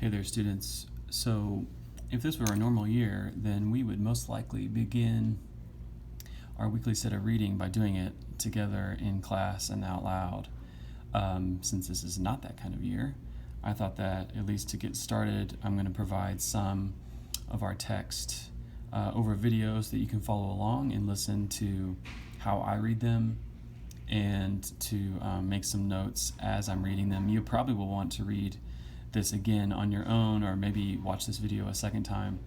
Hey there, students. So, if this were a normal year, then we would most likely begin our weekly set of reading by doing it together in class and out loud. Since this is not that kind of year, I thought that at least to get started, I'm going to provide some of our text over videos that you can follow along and listen to how I read them and to make some notes as I'm reading them. You probably will want to read this again on your own, or maybe watch this video a second time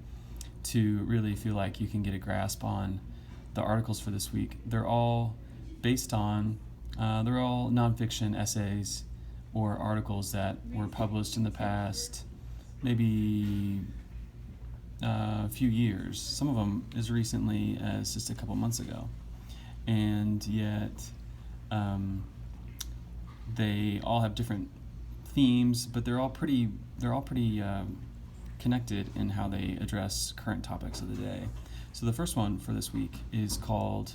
to really feel like you can get a grasp on the articles for this week. They're all based on, they're all nonfiction essays or articles that were published in the past, maybe a few years. Some of them as recently as just a couple months ago. And yet, they all have different themes, but they're all pretty connected in how they address current topics of the day. So the first one for this week is called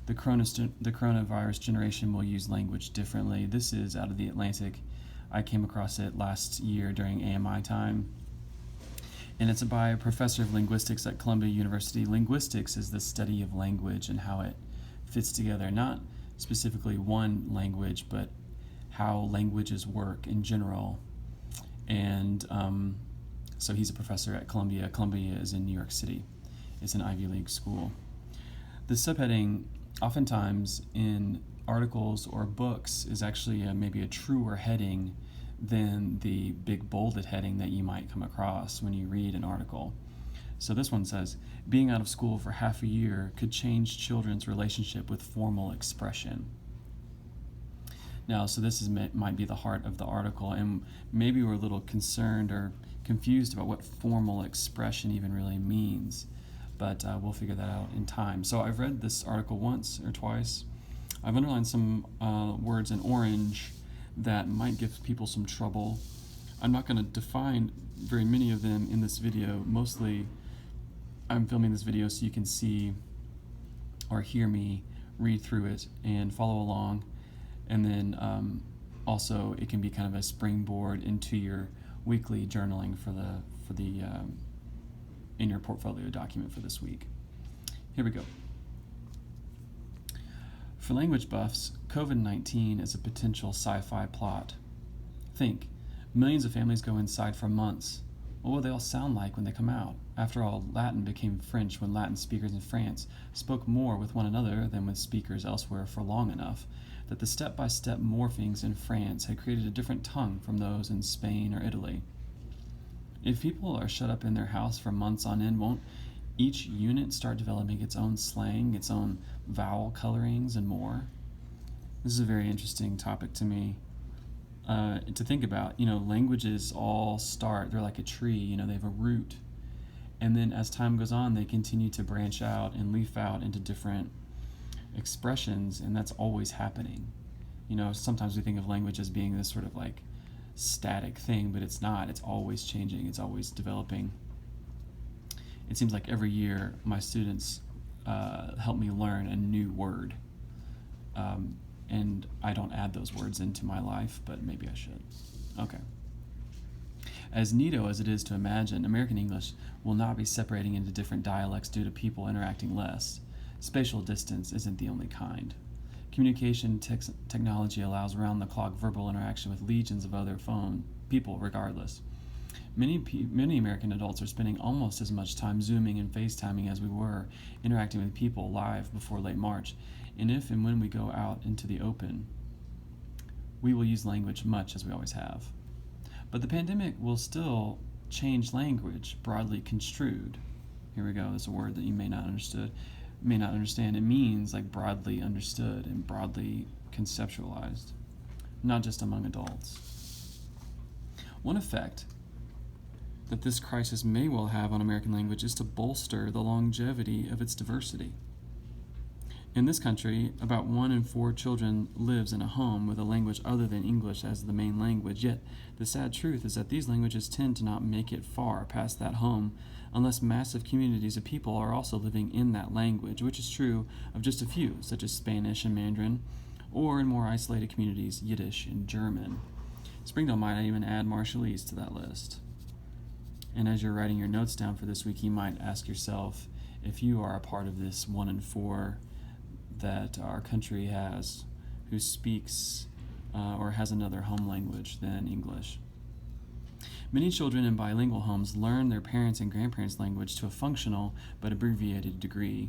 the Coronavirus Generation Will Use Language Differently. This is out of the Atlantic. I came across it last year during AMI time. And it's by a professor of linguistics at Columbia University. Linguistics is the study of language and how it fits together, not specifically one language, but how languages work in general. And so he's a professor at Columbia. Columbia is in New York City. It's an Ivy League school. The subheading, oftentimes in articles or books, is actually maybe a truer heading than the big bolded heading that you might come across when you read an article. So this one says, being out of school for half a year could change children's relationship with formal expression. Now, so this might be the heart of the article, and maybe we're a little concerned or confused about what formal expression even really means, but we'll figure that out in time. So I've read this article once or twice. I've underlined some words in orange that might give people some trouble. I'm not going to define very many of them in this video. Mostly, I'm filming this video so you can see or hear me read through it and follow along. And then also it can be kind of a springboard into your weekly journaling for the in your portfolio document for this week. Here we go. For language buffs, COVID-19 is a potential sci-fi plot. Think, millions of families go inside for months. What will they all sound like when they come out? After all, Latin became French when Latin speakers in France spoke more with one another than with speakers elsewhere for long enough that the step-by-step morphings in France had created a different tongue from those in Spain or Italy. If people are shut up in their house for months on end, won't each unit start developing its own slang, its own vowel colorings, and more? This is a very interesting topic to me to think about. Languages all start, they're like a tree, they have a root. And then as time goes on, they continue to branch out and leaf out into different expressions, and that's always happening. Sometimes we think of language as being this sort of like static thing, but it's not. It's always changing. It's always developing. It seems like every year my students help me learn a new word, and I don't add those words into my life, but maybe I should. Okay. As neato as it is to imagine, American English will not be separating into different dialects due to people interacting less. Spatial distance isn't the only kind. Communication technology allows round-the-clock verbal interaction with legions of other people regardless. Many American adults are spending almost as much time Zooming and FaceTiming as we were interacting with people live before late March. And if and when we go out into the open, we will use language much as we always have. But the pandemic will still change language, broadly construed. Here we go, there's a word that you may not understand. It means like broadly understood and broadly conceptualized, not just among adults. One effect that this crisis may well have on American language is to bolster the longevity of its diversity. In this country, about 1 in 4 children lives in a home with a language other than English as the main language, yet the sad truth is that these languages tend to not make it far past that home unless massive communities of people are also living in that language, which is true of just a few, such as Spanish and Mandarin, or in more isolated communities, Yiddish and German. Springdale might even add Marshallese to that list. And as you're writing your notes down for this week, you might ask yourself if you are a part of this 1 in 4 that our country has who speaks or has another home language than English. Many children in bilingual homes learn their parents' and grandparents' language to a functional but abbreviated degree.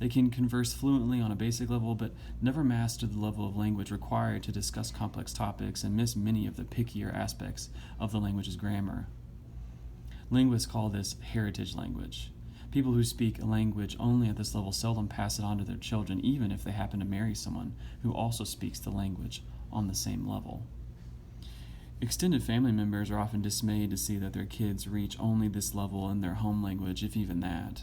They can converse fluently on a basic level, but never master the level of language required to discuss complex topics and miss many of the pickier aspects of the language's grammar. Linguists call this heritage language. People who speak a language only at this level seldom pass it on to their children, even if they happen to marry someone who also speaks the language on the same level. Extended family members are often dismayed to see that their kids reach only this level in their home language, if even that.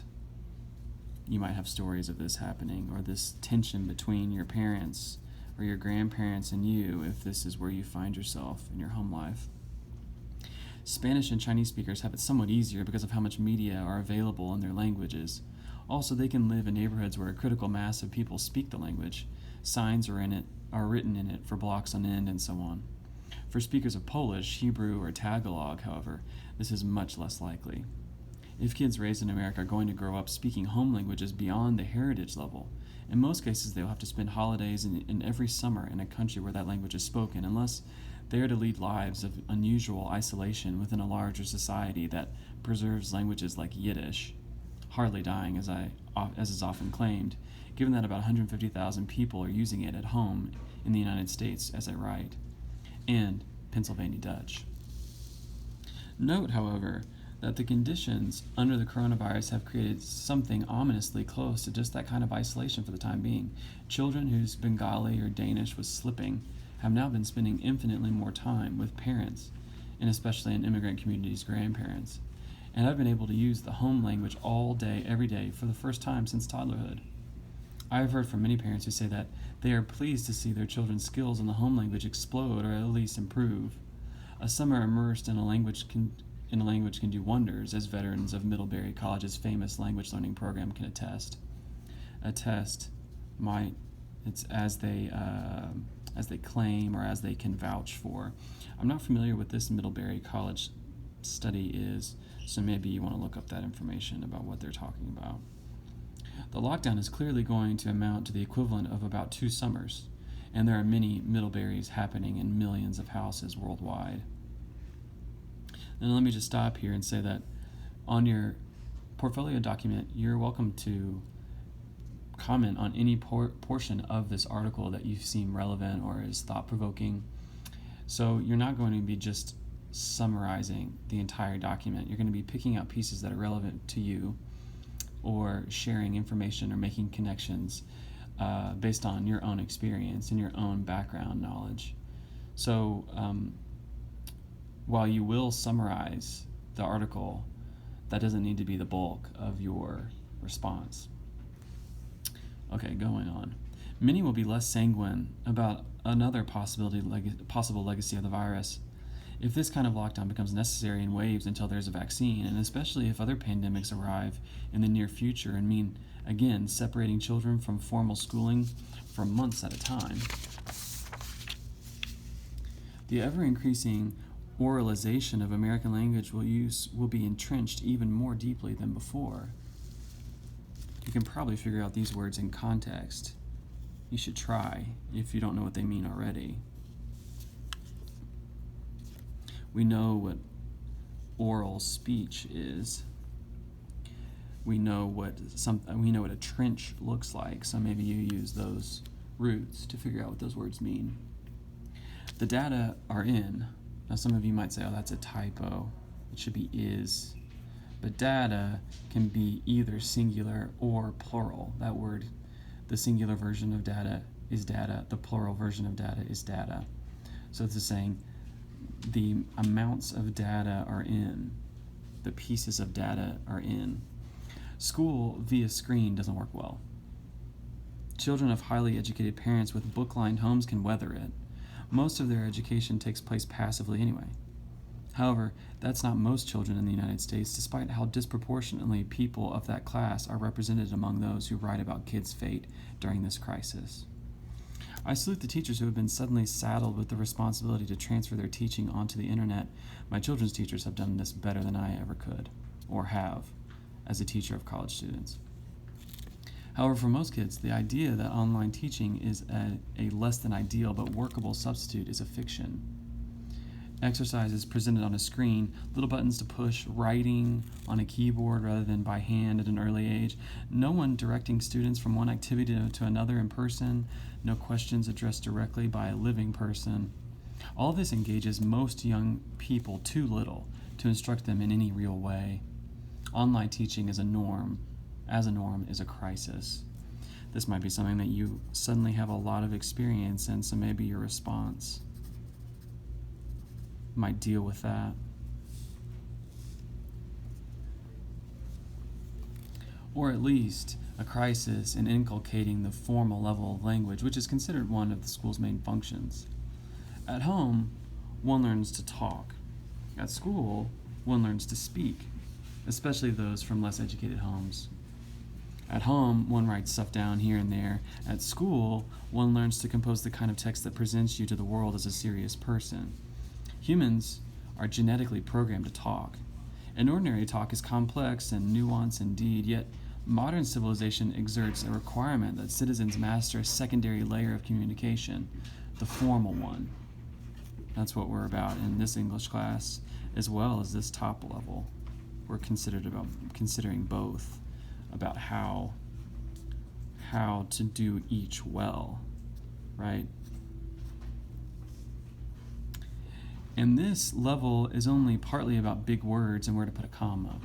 You might have stories of this happening, or this tension between your parents or your grandparents and you, if this is where you find yourself in your home life. Spanish and Chinese speakers have it somewhat easier because of how much media are available in their languages. Also, they can live in neighborhoods where a critical mass of people speak the language. Signs are written in it for blocks on end, and so on. For speakers of Polish, Hebrew, or Tagalog, however, this is much less likely. If kids raised in America are going to grow up speaking home languages beyond the heritage level, in most cases they will have to spend holidays in every summer in a country where that language is spoken, unless they are to lead lives of unusual isolation within a larger society that preserves languages like Yiddish, hardly dying as is often claimed, given that about 150,000 people are using it at home in the United States as I write, and Pennsylvania Dutch. Note, however, that the conditions under the coronavirus have created something ominously close to just that kind of isolation for the time being. Children whose Bengali or Danish was slipping have now been spending infinitely more time with parents, and especially in immigrant communities, grandparents, and have been able to use the home language all day, every day, for the first time since toddlerhood. I have heard from many parents who say that they are pleased to see their children's skills in the home language explode or at least improve. A summer immersed in a language can do wonders, as veterans of Middlebury College's famous language learning program can attest. It's as they claim or as they can vouch for. I'm not familiar with this Middlebury College study is, so maybe you want to look up that information about what they're talking about. The lockdown is clearly going to amount to the equivalent of about 2 summers, and there are many Middleburys happening in millions of houses worldwide. And let me just stop here and say that on your portfolio document, you're welcome to comment on any portion of this article that you seem relevant or is thought-provoking. So you're not going to be just summarizing the entire document. You're going to be picking out pieces that are relevant to you or sharing information or making connections based on your own experience and your own background knowledge. So while you will summarize the article, that doesn't need to be the bulk of your response. Okay, going on. Many will be less sanguine about another possible legacy of the virus. If this kind of lockdown becomes necessary in waves until there's a vaccine, and especially if other pandemics arrive in the near future and mean, again, separating children from formal schooling for months at a time, the ever-increasing oralization of American language will be entrenched even more deeply than before. You can probably figure out these words in context. You should try if you don't know what they mean already. We know what oral speech is. We know what a trench looks like, so maybe you use those roots to figure out what those words mean. The data are in. Now some of you might say, oh, that's a typo. It should be is. But data can be either singular or plural. That word, the singular version of data is data, the plural version of data is data. So it's saying the amounts of data are in, the pieces of data are in. School via screen doesn't work well. Children of highly educated parents with book-lined homes can weather it. Most of their education takes place passively anyway. However, that's not most children in the United States, despite how disproportionately people of that class are represented among those who write about kids' fate during this crisis. I salute the teachers who have been suddenly saddled with the responsibility to transfer their teaching onto the internet. My children's teachers have done this better than I ever could, or have, as a teacher of college students. However, for most kids, the idea that online teaching is a less than ideal but workable substitute is a fiction. Exercises presented on a screen, little buttons to push, writing on a keyboard rather than by hand at an early age, no one directing students from one activity to another in person, no questions addressed directly by a living person. All of this engages most young people too little to instruct them in any real way. Online teaching is a norm. As a norm is a crisis. This might be something that you suddenly have a lot of experience in, so maybe your response might deal with that. Or at least a crisis in inculcating the formal level of language, which is considered one of the school's main functions. At home, one learns to talk. At school, one learns to speak, especially those from less educated homes. At home, one writes stuff down here and there. At school, one learns to compose the kind of text that presents you to the world as a serious person. Humans are genetically programmed to talk. An ordinary talk is complex and nuanced indeed, yet modern civilization exerts a requirement that citizens master a secondary layer of communication, the formal one. That's what we're about in this English class, as well as this top level. We're considering both, about how to do each well, right? And this level is only partly about big words and where to put a comma.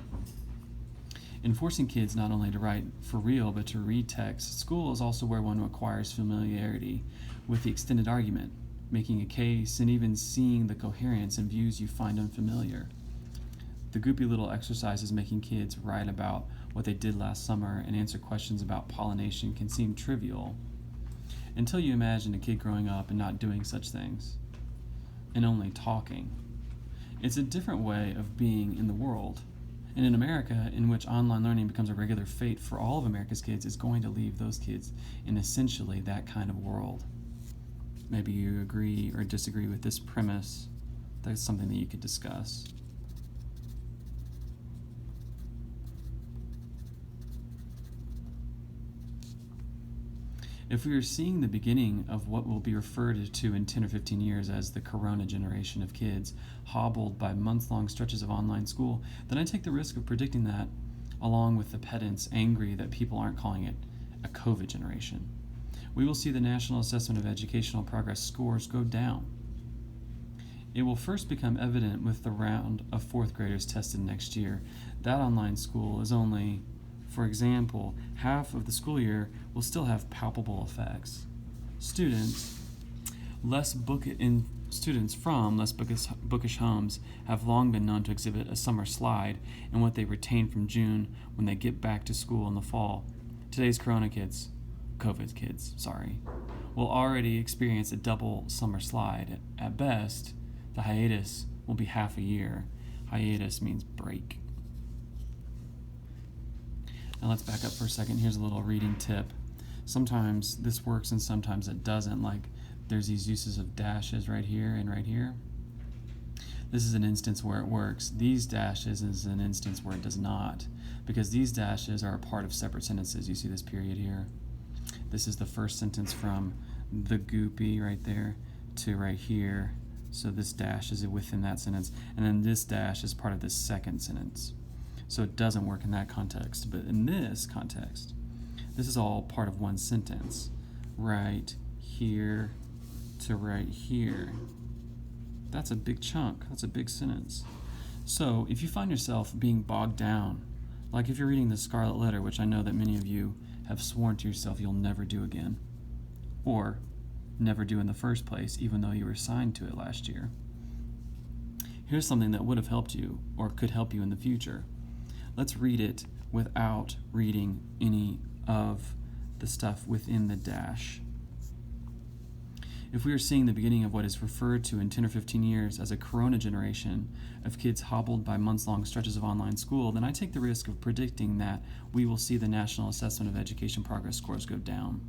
In forcing kids not only to write for real but to read text, school is also where one acquires familiarity with the extended argument, making a case, and even seeing the coherence in views you find unfamiliar. The goopy little exercises making kids write about what they did last summer and answer questions about pollination can seem trivial until you imagine a kid growing up and not doing such things, and only talking. It's a different way of being in the world. And in America, in which online learning becomes a regular fate for all of America's kids, is going to leave those kids in essentially that kind of world. Maybe you agree or disagree with this premise. That's something that you could discuss. If we are seeing the beginning of what will be referred to in 10 or 15 years as the Corona generation of kids, hobbled by month-long stretches of online school, then I take the risk of predicting that, along with the pedants angry that people aren't calling it a COVID generation. We will see the National Assessment of Educational Progress scores go down. It will first become evident with the round of fourth graders tested next year. That online school is only, for example, half of the school year will still have palpable effects. Students from less bookish homes have long been known to exhibit a summer slide in what they retain from June when they get back to school in the fall. Today's COVID kids, will already experience a double summer slide. At best, the hiatus will be half a year. Hiatus means break. Now let's back up for a second. Here's a little reading tip. Sometimes this works and sometimes it doesn't. Like there's these uses of dashes right here and right here. This is an instance where it works. These dashes is an instance where it does not, because these dashes are a part of separate sentences. You see this period here? This is the first sentence from the goopy right there to right here. So this dash is within that sentence, and then this dash is part of the second sentence. So it doesn't work in that context. But in this context, this is all part of one sentence. Right here to right here. That's a big chunk. That's a big sentence. So if you find yourself being bogged down, like if you're reading the Scarlet Letter, which I know that many of you have sworn to yourself you'll never do again, or never do in the first place, even though you were assigned to it last year, here's something that would have helped you or could help you in the future. Let's read it without reading any of the stuff within the dash. If we are seeing the beginning of what is referred to in 10 or 15 years as a Corona generation of kids hobbled by months-long stretches of online school, then I take the risk of predicting that we will see the National Assessment of Education Progress scores go down.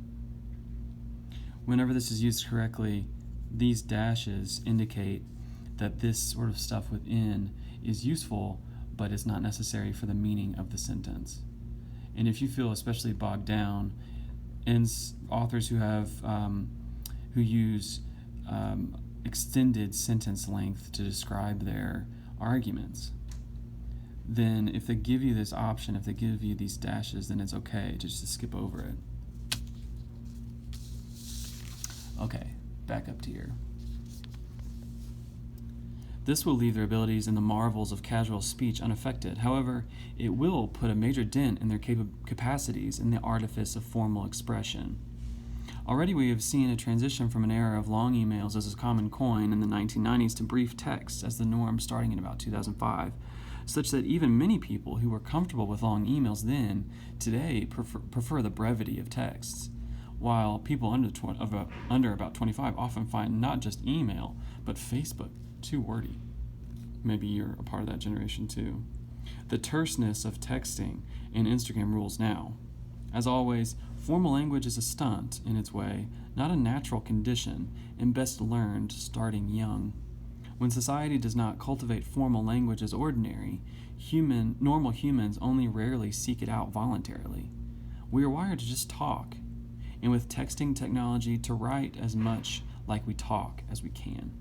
Whenever this is used correctly, these dashes indicate that this sort of stuff within is useful, but it's not necessary for the meaning of the sentence. And if you feel especially bogged down in authors who use extended sentence length to describe their arguments, then if they give you this option, if they give you these dashes, then it's okay just to skip over it. Okay, back up to here. This will leave their abilities in the marvels of casual speech unaffected. However, it will put a major dent in their capacities in the artifice of formal expression. Already we have seen a transition from an era of long emails as a common coin in the 1990s to brief text as the norm starting in about 2005, such that even many people who were comfortable with long emails then, today prefer the brevity of texts, while people under about 25 often find not just email, but Facebook too wordy. Maybe you're a part of that generation too. The terseness of texting and Instagram rules now. As always, formal language is a stunt in its way, not a natural condition, and best learned starting young. When society does not cultivate formal language as ordinary, normal humans only rarely seek it out voluntarily. We are wired to just talk, and with texting technology, to write as much like we talk as we can.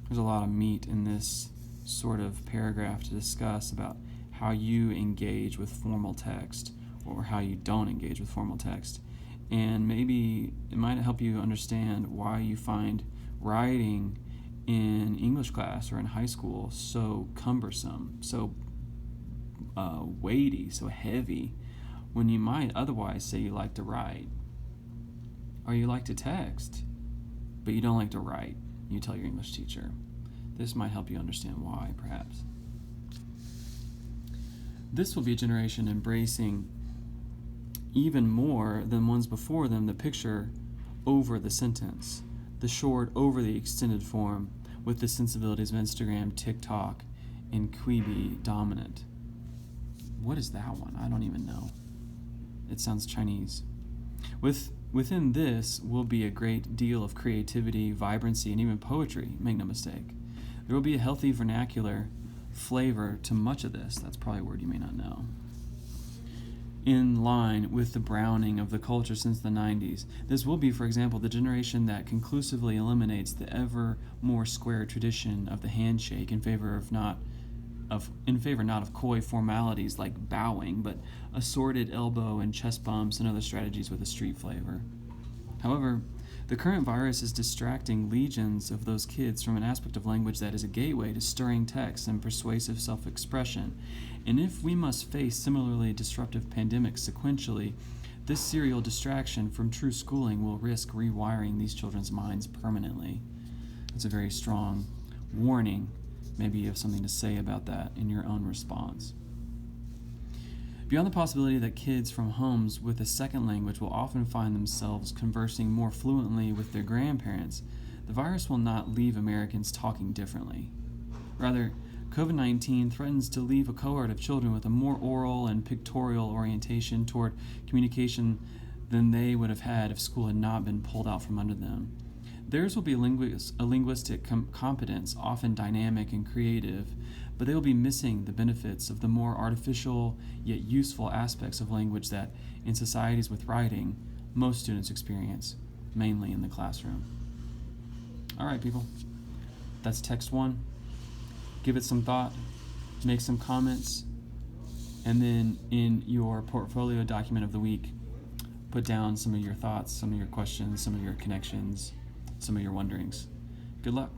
There's a lot of meat in this sort of paragraph to discuss about how you engage with formal text or how you don't engage with formal text. And maybe it might help you understand why you find writing in English class or in high school so cumbersome, so weighty, so heavy, when you might otherwise say you like to write. Or you like to text, but you don't like to write, you tell your English teacher. This might help you understand why, perhaps. This will be a generation embracing even more than ones before them the picture over the sentence, the short over the extended form, with the sensibilities of Instagram, TikTok, and Quibi dominant. What is that one? I don't even know. It sounds Chinese. Within this will be a great deal of creativity, vibrancy, and even poetry, make no mistake. There will be a healthy vernacular flavor to much of this. That's probably a word you may not know. In line with the browning of the culture since the 90s, this will be, for example, the generation that conclusively eliminates the ever more square tradition of the handshake in favor not of coy formalities like bowing, but assorted elbow and chest bumps and other strategies with a street flavor. However, the current virus is distracting legions of those kids from an aspect of language that is a gateway to stirring text and persuasive self-expression. And if we must face similarly disruptive pandemics sequentially, this serial distraction from true schooling will risk rewiring these children's minds permanently. It's a very strong warning. Maybe you have something to say about that in your own response. Beyond the possibility that kids from homes with a second language will often find themselves conversing more fluently with their grandparents, the virus will not leave Americans talking differently. Rather, COVID-19 threatens to leave a cohort of children with a more oral and pictorial orientation toward communication than they would have had if school had not been pulled out from under them. Theirs will be a linguistic competence, often dynamic and creative, but they will be missing the benefits of the more artificial yet useful aspects of language that, in societies with writing, most students experience, mainly in the classroom. All right, people. That's text 1. Give it some thought, make some comments, and then in your portfolio document of the week, put down some of your thoughts, some of your questions, some of your connections, some of your wonderings. Good luck.